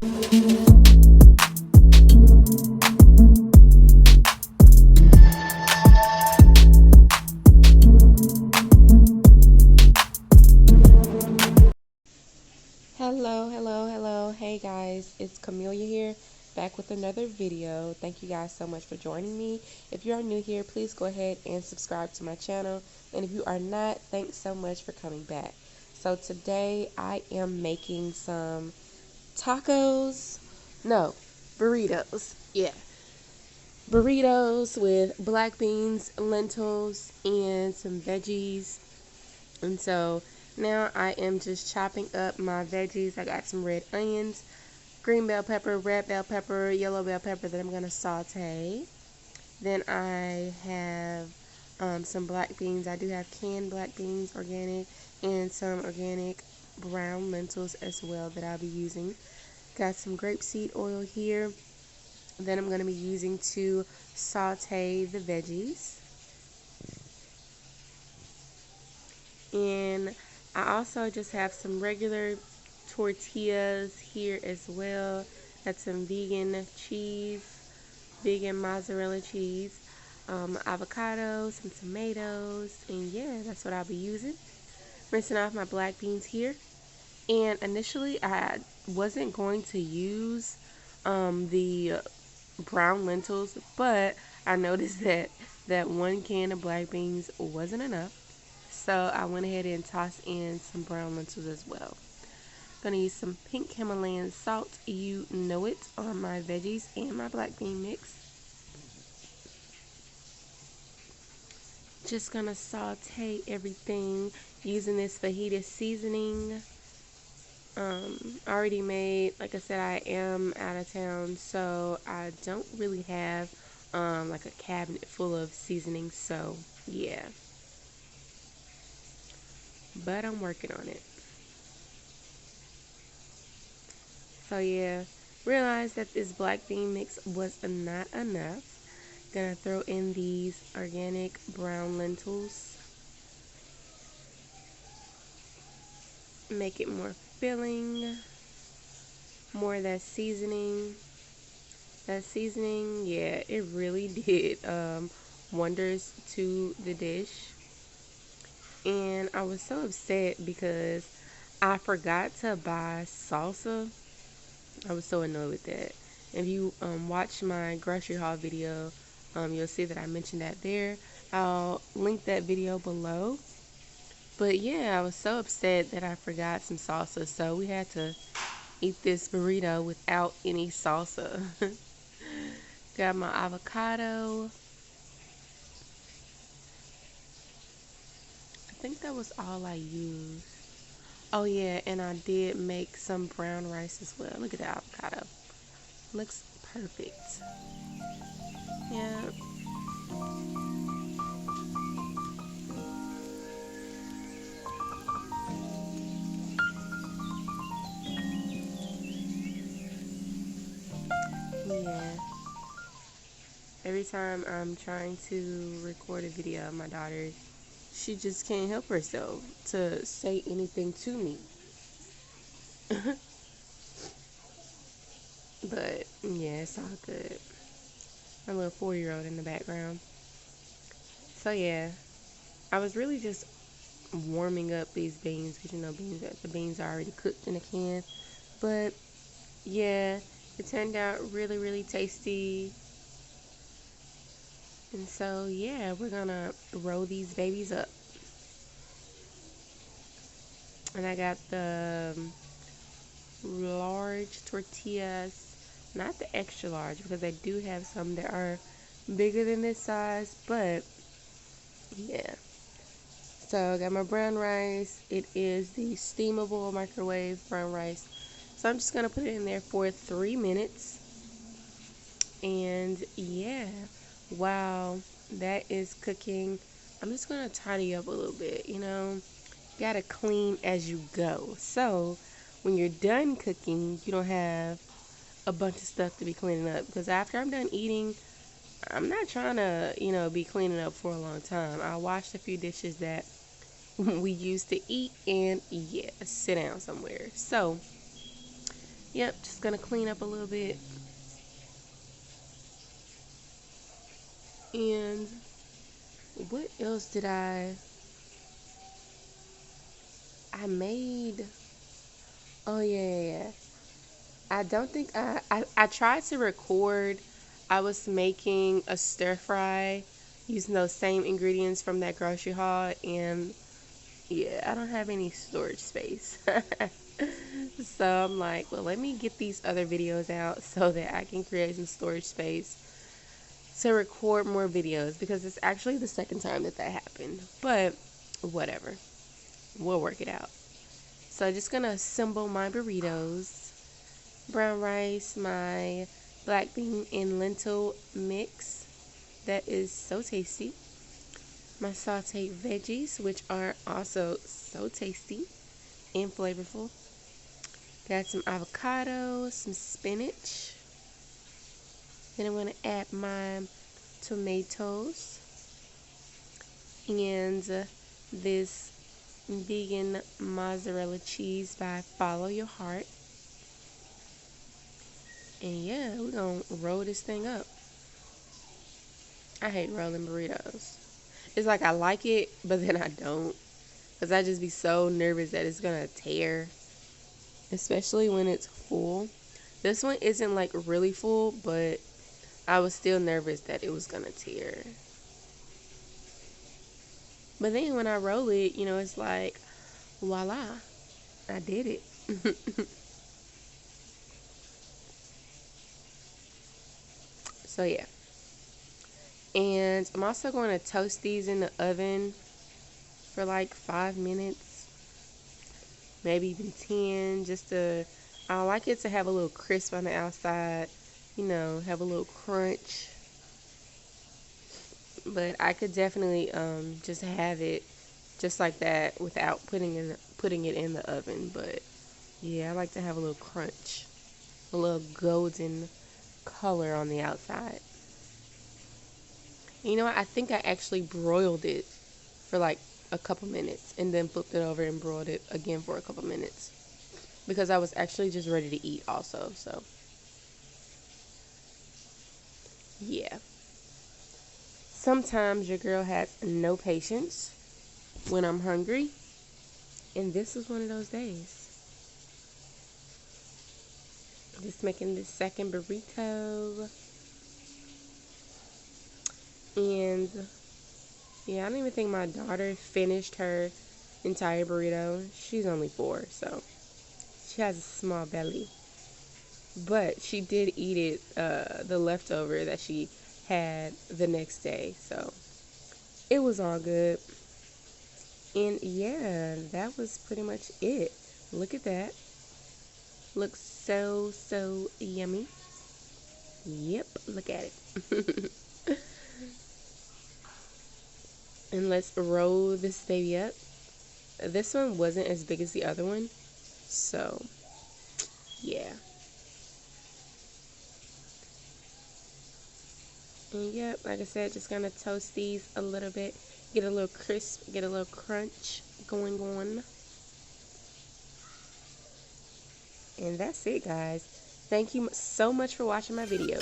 Hello. Hey guys, it's Camelia here, back with another video. Thank you guys so much for joining me. If you are new here, please go ahead and subscribe to my channel. And if you are not, thanks so much for coming back. So today I am making some burritos. Yeah, burritos with black beans, lentils, and some veggies. And so now I am just chopping up my veggies. I got some red onions, green bell pepper, red bell pepper, yellow bell pepper that I'm going to saute. Then I have some black beans. I do have canned black beans, organic, and some organic brown lentils as well that I'll be using. Got some grapeseed oil here that I'm going to be using to saute the veggies. And I also just have some regular tortillas here as well. Got some vegan cheese, vegan mozzarella cheese, avocado, some tomatoes, and yeah, that's what I'll be using. Rinsing off my black beans here. And initially I wasn't going to use the brown lentils, but I noticed that one can of black beans wasn't enough. So I went ahead and tossed in some brown lentils as well. Gonna use some pink Himalayan salt, you know it, on my veggies and my black bean mix. Just gonna saute everything using this fajita seasoning. Already made. Like I said, I am out of town, so I don't really have like a cabinet full of seasonings, so yeah. But I'm working on it. So yeah, realized that this black bean mix was not enough. Gonna throw in these organic brown lentils. Make it more filling. More of that seasoning. That seasoning, yeah, it really did wonders to the dish. And I was so upset because I forgot to buy salsa. I was so annoyed with that. If you watch my grocery haul video, you'll see that I mentioned that there. I'll link that video below. But yeah, I was so upset that I forgot some salsa, so we had to eat this burrito without any salsa. Got my avocado. I think that was all I used. Oh yeah, and I did make some brown rice as well. Look at the avocado. Looks perfect. Yeah. Yeah. Every time I'm trying to record a video of my daughter, she just can't help herself to say anything to me. But yeah, it's all good. My little 4-year-old in the background. So yeah, I was really just warming up these beans because you know the beans are already cooked in a can. But yeah, it turned out really tasty. And so yeah, we're gonna roll these babies up. And I got the large tortillas, not the extra large because I do have some that are bigger than this size, but yeah. So I got my brown rice. It is the steamable microwave brown rice. So I'm just gonna put it in there for 3 minutes. And yeah, while that is cooking, I'm just gonna tidy up a little bit, you know. Gotta clean as you go. So when you're done cooking, you don't have a bunch of stuff to be cleaning up. Because after I'm done eating, I'm not trying to, you know, be cleaning up for a long time. I washed a few dishes that we used to eat and yeah, sit down somewhere. So Yep, just gonna clean up a little bit. And what else did I made? Oh yeah. I don't think I tried to record. I was making a stir fry using those same ingredients from that grocery haul, and yeah, I don't have any storage space. So I'm like, well, let me get these other videos out so that I can create some storage space to record more videos, because it's actually the second time that happened. But whatever, we'll work it out. So I'm just gonna assemble my burritos, brown rice, my black bean and lentil mix that is so tasty, my sauteed veggies, which are also so tasty and flavorful. Got some avocado, some spinach. Then I'm going to add my tomatoes and this vegan mozzarella cheese by Follow Your Heart. And yeah, we're going to roll this thing up. I hate rolling burritos. It's like I like it, but then I don't. Because I just be so nervous that it's going to tear. Especially when it's full. This one isn't like really full, but I was still nervous that it was going to tear. But then when I roll it, you know, it's like, voila, I did it. So yeah. And I'm also going to toast these in the oven for like 5 minutes, maybe even 10, I like it to have a little crisp on the outside, you know, have a little crunch. But I could definitely just have it just like that without putting it in the oven. But yeah, I like to have a little crunch, a little golden color on the outside. You know what? I think I actually broiled it for like a couple minutes and then flipped it over and broiled it again for a couple minutes because I was actually just ready to eat also. So yeah, sometimes your girl has no patience when I'm hungry, and this is one of those days. Just making this second burrito. And yeah, I don't even think my daughter finished her entire burrito. She's only 4, so she has a small belly. But she did eat it, the leftover that she had the next day. So it was all good. And yeah, that was pretty much it. Look at that. Looks so, so yummy. Yep, look at it. And let's roll this baby up. This one wasn't as big as the other one, so yeah. And yep, like I said, just gonna toast these a little bit, get a little crisp, get a little crunch going on. And that's it, guys. Thank you so much for watching my video.